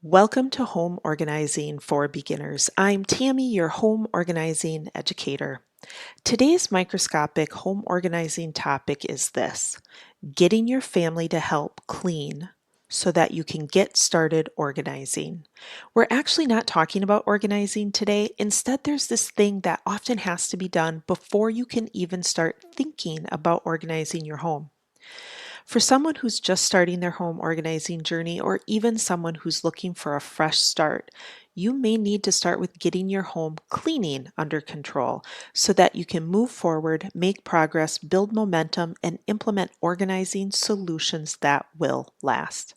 Welcome to Home Organizing for Beginners. I'm Tammy, your home organizing educator. Today's microscopic home organizing topic is this: getting your family to help clean so that you can get started organizing. We're actually not talking about organizing today. Instead, there's this thing that often has to be done before you can even start thinking about organizing your home. For someone who's just starting their home organizing journey, or even someone who's looking for a fresh start, you may need to start with getting your home cleaning under control so that you can move forward, make progress, build momentum, and implement organizing solutions that will last.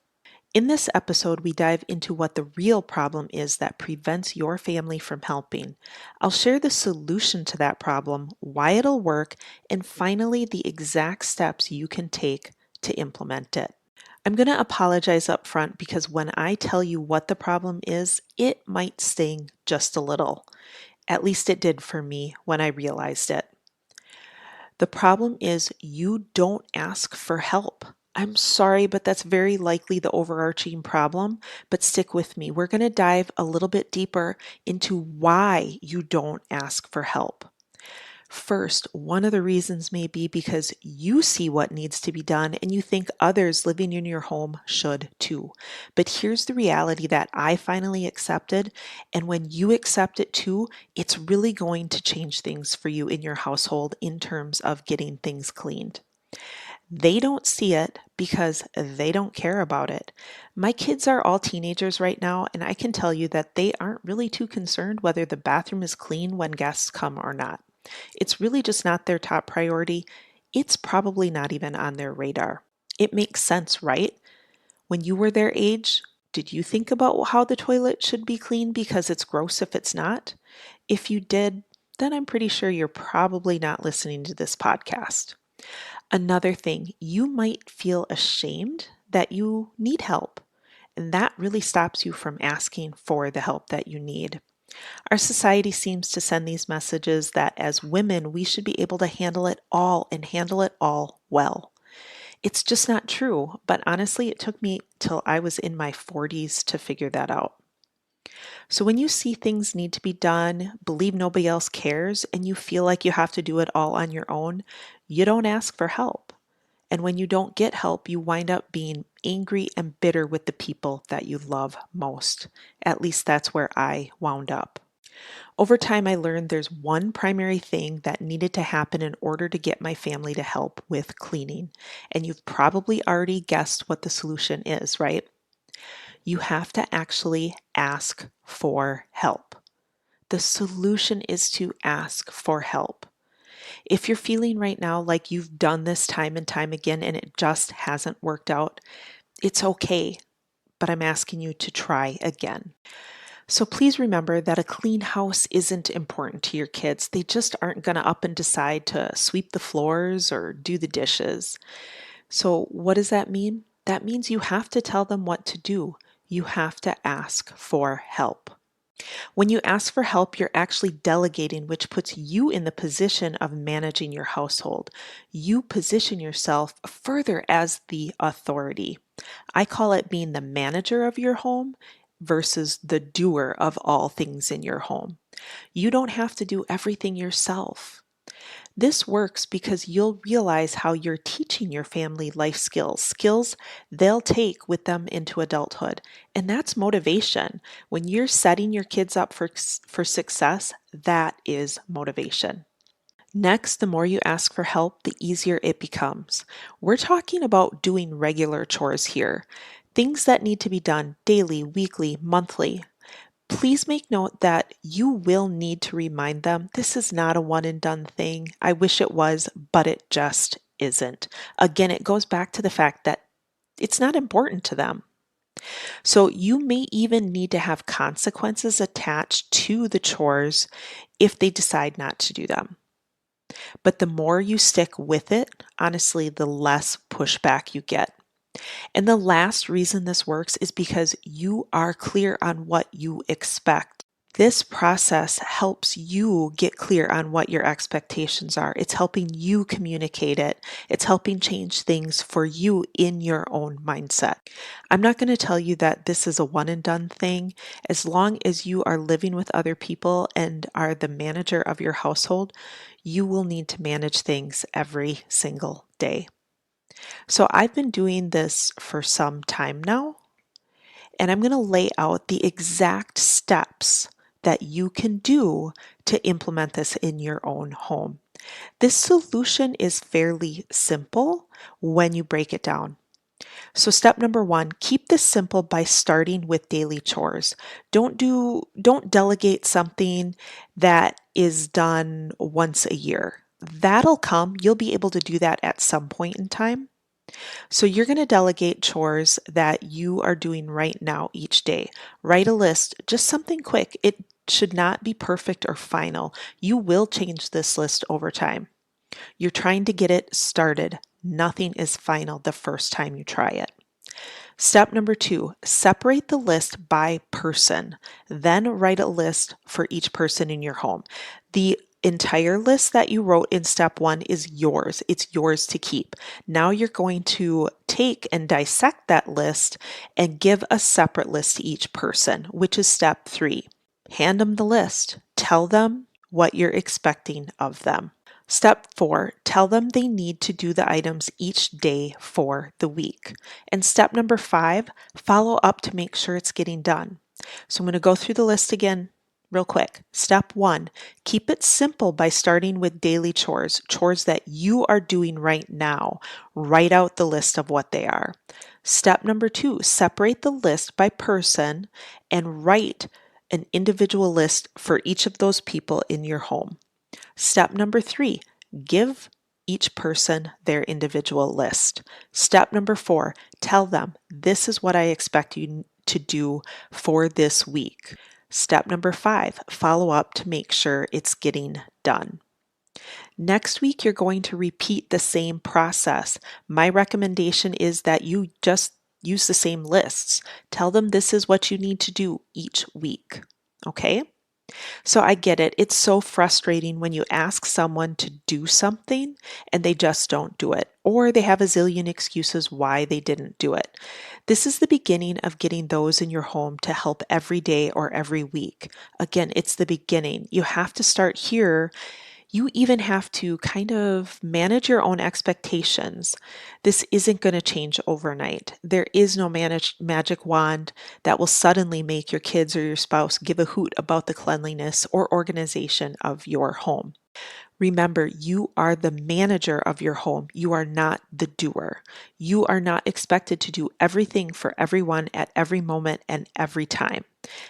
In this episode, we dive into what the real problem is that prevents your family from helping. I'll share the solution to that problem, why it'll work, and finally, the exact steps you can take to implement it. I'm going to apologize up front because when I tell you what the problem is, it might sting just a little. At least it did for me when I realized it. The problem is you don't ask for help. I'm sorry, but that's very likely the overarching problem. But stick with me. We're going to dive a little bit deeper into why you don't ask for help. First, one of the reasons may be because you see what needs to be done and you think others living in your home should too. But here's the reality that I finally accepted, and when you accept it too, it's really going to change things for you in your household in terms of getting things cleaned. They don't see it because they don't care about it. My kids are all teenagers right now, and I can tell you that they aren't really too concerned whether the bathroom is clean when guests come or not. It's really just not their top priority. It's probably not even on their radar. It makes sense, right? When you were their age, did you think about how the toilet should be clean because it's gross if it's not? If you did, then I'm pretty sure you're probably not listening to this podcast. Another thing, you might feel ashamed that you need help, and that really stops you from asking for the help that you need. Our society seems to send these messages that as women, we should be able to handle it all and handle it all well. It's just not true, but honestly, it took me till I was in my 40s to figure that out. So when you see things need to be done, believe nobody else cares, and you feel like you have to do it all on your own, you don't ask for help. And when you don't get help, you wind up being angry and bitter with the people that you love most. At least that's where I wound up. Over time, I learned there's one primary thing that needed to happen in order to get my family to help with cleaning. And you've probably already guessed what the solution is, right? You have to actually ask for help. The solution is to ask for help. If you're feeling right now like you've done this time and time again and it just hasn't worked out, it's okay, but I'm asking you to try again. So please remember that a clean house isn't important to your kids. They just aren't going to up and decide to sweep the floors or do the dishes. So what does that mean? That means you have to tell them what to do. You have to ask for help. When you ask for help, you're actually delegating, which puts you in the position of managing your household. You position yourself further as the authority. I call it being the manager of your home versus the doer of all things in your home. You don't have to do everything yourself. This works because you'll realize how you're teaching your family life skills they'll take with them into adulthood. And that's motivation. When you're setting your kids up for success, that is motivation. Next, the more you ask for help, the easier it becomes. We're talking about doing regular chores here, things that need to be done daily, weekly, monthly. Please make note that you will need to remind them this is not a one and done thing. I wish it was, but it just isn't. Again, it goes back to the fact that it's not important to them. So you may even need to have consequences attached to the chores if they decide not to do them. But the more you stick with it, honestly, the less pushback you get. And the last reason this works is because you are clear on what you expect. This process helps you get clear on what your expectations are. It's helping you communicate it. It's helping change things for you in your own mindset. I'm not going to tell you that this is a one and done thing. As long as you are living with other people and are the manager of your household, you will need to manage things every single day. So I've been doing this for some time now, and I'm going to lay out the exact steps that you can do to implement this in your own home. This solution is fairly simple when you break it down. So step number 1, keep this simple by starting with daily chores. Don't delegate something that is done once a year. That'll come. You'll be able to do that at some point in time. So you're going to delegate chores that you are doing right now each day. Write a list, just something quick. It should not be perfect or final. You will change this list over time. You're trying to get it started. Nothing is final the first time you try it. Step number 2, separate the list by person. Then write a list for each person in your home. The entire list that you wrote in step 1 is yours. It's yours to keep. Now you're going to take and dissect that list and give a separate list to each person, which is step 3. Hand them the list. Tell them what you're expecting of them. Step 4, tell them they need to do the items each day for the week. And step number 5, follow up to make sure it's getting done. So I'm going to go through the list again real quick. Step 1, keep it simple by starting with daily chores, chores that you are doing right now. Write out the list of what they are. Step number 2, separate the list by person and write an individual list for each of those people in your home. Step number 3, give each person their individual list. Step number 4, tell them, this is what I expect you to do for this week. Step number 5, follow up to make sure it's getting done. Next week, you're going to repeat the same process. My recommendation is that you just use the same lists. Tell them this is what you need to do each week. Okay? So I get it. It's so frustrating when you ask someone to do something and they just don't do it, or they have a zillion excuses why they didn't do it. This is the beginning of getting those in your home to help every day or every week. Again, it's the beginning. You have to start here. You even have to kind of manage your own expectations. This isn't going to change overnight. There is no magic wand that will suddenly make your kids or your spouse give a hoot about the cleanliness or organization of your home. Remember, you are the manager of your home. You are not the doer. You are not expected to do everything for everyone at every moment and every time.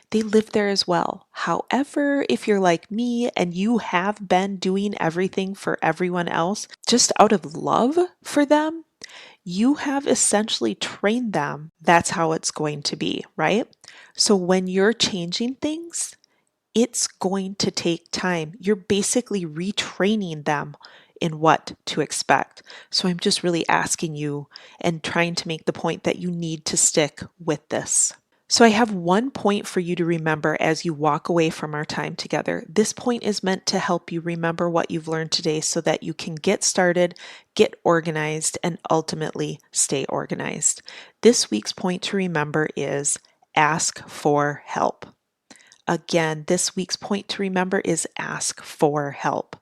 They live there as well. However, if you're like me and you have been doing everything for everyone else just out of love for them, you have essentially trained them. That's how it's going to be, right? So when you're changing things, it's going to take time. You're basically retraining them in what to expect. So I'm just really asking you and trying to make the point that you need to stick with this. So I have one point for you to remember as you walk away from our time together. This point is meant to help you remember what you've learned today so that you can get started, get organized, and ultimately stay organized. This week's point to remember is ask for help. Again, this week's point to remember is ask for help.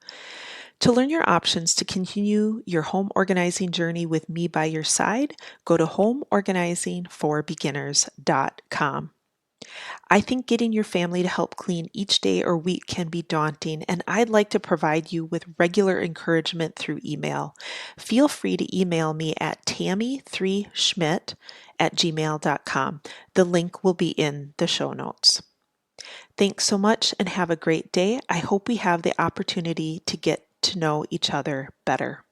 To learn your options to continue your home organizing journey with me by your side, go to homeorganizingforbeginners.com. I think getting your family to help clean each day or week can be daunting, and I'd like to provide you with regular encouragement through email. Feel free to email me at tammy3schmidt@gmail.com. The link will be in the show notes. Thanks so much and have a great day. I hope we have the opportunity to get to know each other better.